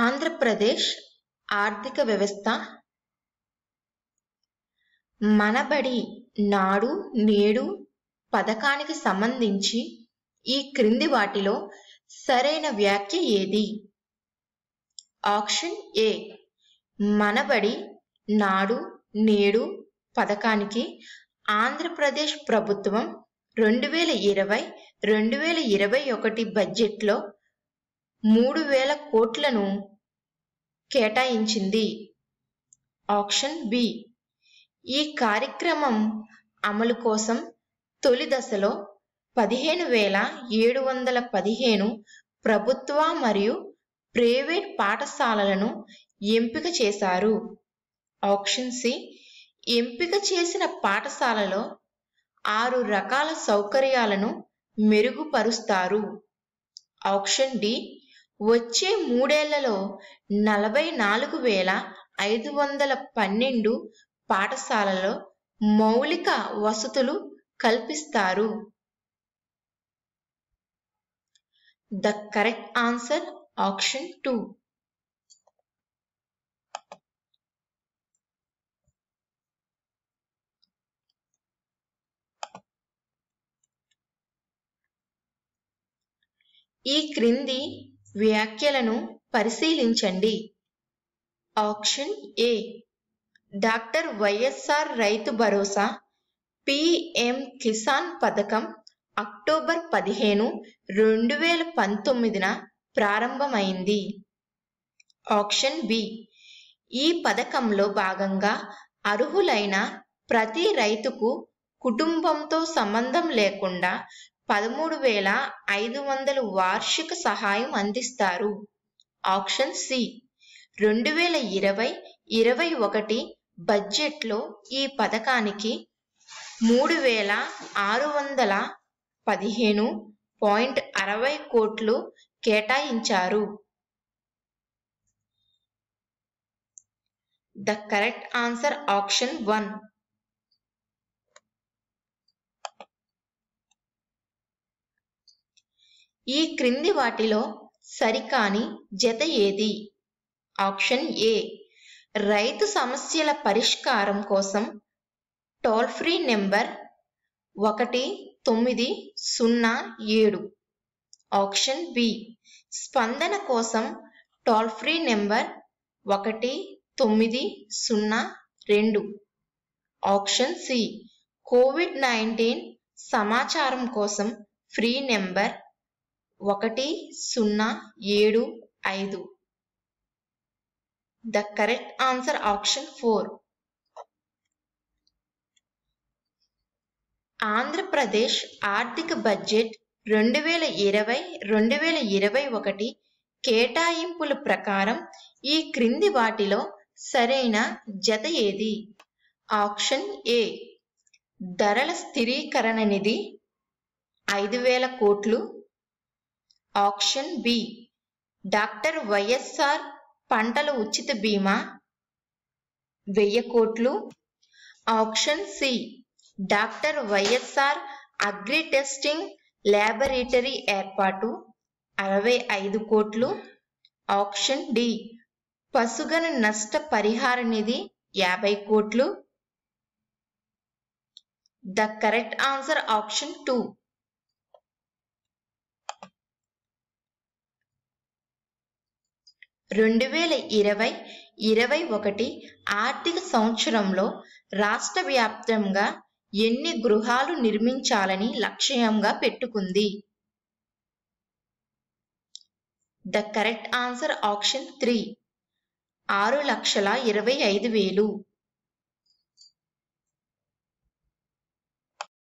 ఆంధ్రప్రదేశ్ ఆర్థిక వ్యవస్థ మనబడి నాడు నేడు పథకానికి సంబంధించి ఈ క్రింది వాటిలో సరైన వ్యాఖ్య ఏది? ఆప్షన్ ఏ మనబడి నాడు నేడు పథకానికి ఆంధ్రప్రదేశ్ ప్రభుత్వం 2020-2021 బడ్జెట్లో 3,000 కోట్లను కేటాయించింది. ఆప్షన్ బి ఈ కార్యక్రమం అమలు కోసం తొలి దశలో 15,715 ప్రభుత్వ మరియు ప్రైవేట్ పాఠశాలలను ఎంపిక చేశారు. ఆప్షన్ సి ఎంపిక చేసిన పాఠశాలలో 6 రకాల సౌకర్యాలను మెరుగుపరుస్తారు. ఆప్షన్ డి వచ్చే 3 ఏళ్లలో 44,512 పాఠశాలలో మౌలిక వసతులు కల్పిస్తారు. The correct answer option 2. ఈ క్రింది వ్యాఖ్యలను పరిశీలించండి. Option A doctor YSR Rythu Bharosa PM Kisan పథకం అక్టోబర్ 15, 2019న ప్రారంభమైంది. ఆప్షన్ బి ఈ పథకంలో భాగంగా అర్హులైన ప్రతి రైతుకు కుటుంబంతో సంబంధం లేకుండా 13,500 వార్షిక సహాయం అందిస్తారు. ఆప్షన్ సి 2020-21 బడ్జెట్లో ఈ పథకానికి 3,615.60 కోట్లు కేటాయించారు. The correct answer option 1. ఈ క్రింది వాటిలో సరికాని జత ఏది? ఆప్షన్ ఏ రైతు సమస్యల పరిష్కారం కోసం toll free number 1907. Option B స్పందన కోసం toll free number 1902. Option C COVID-19 సమాచారం కోసం free number 1075. The correct answer option 4. Andhra Pradesh ఆర్థిక బడ్జెట్ 2020-2021 కేటాయింపుల ప్రకారం ఈ క్రింది వాటిలో సరైన జత ఏది? ఆప్షన్ ఏ ధరల స్థిరీకరణ నిధి 5,000 కోట్లు. ఆప్షన్ బి డాక్టర్ వైఎస్ఆర్ పంటల ఉచిత బీమా 1,000 కోట్లు. Option C doctor YSR agri testing laboratory ఏర్పాటు 65 కోట్లు. ఆప్షన్ డి పశుగణ నష్ట పరిహార నిధి 50 కోట్లు. The correct answer option 2. రెండు 2020-21 ఆర్థిక సంవత్సరంలో రాష్ట్ర వ్యాప్తంగా ఎన్ని గృహాలు నిర్మించాలని లక్ష్యంగా పెట్టుకుంది? The correct answer option 3. 6,25,000.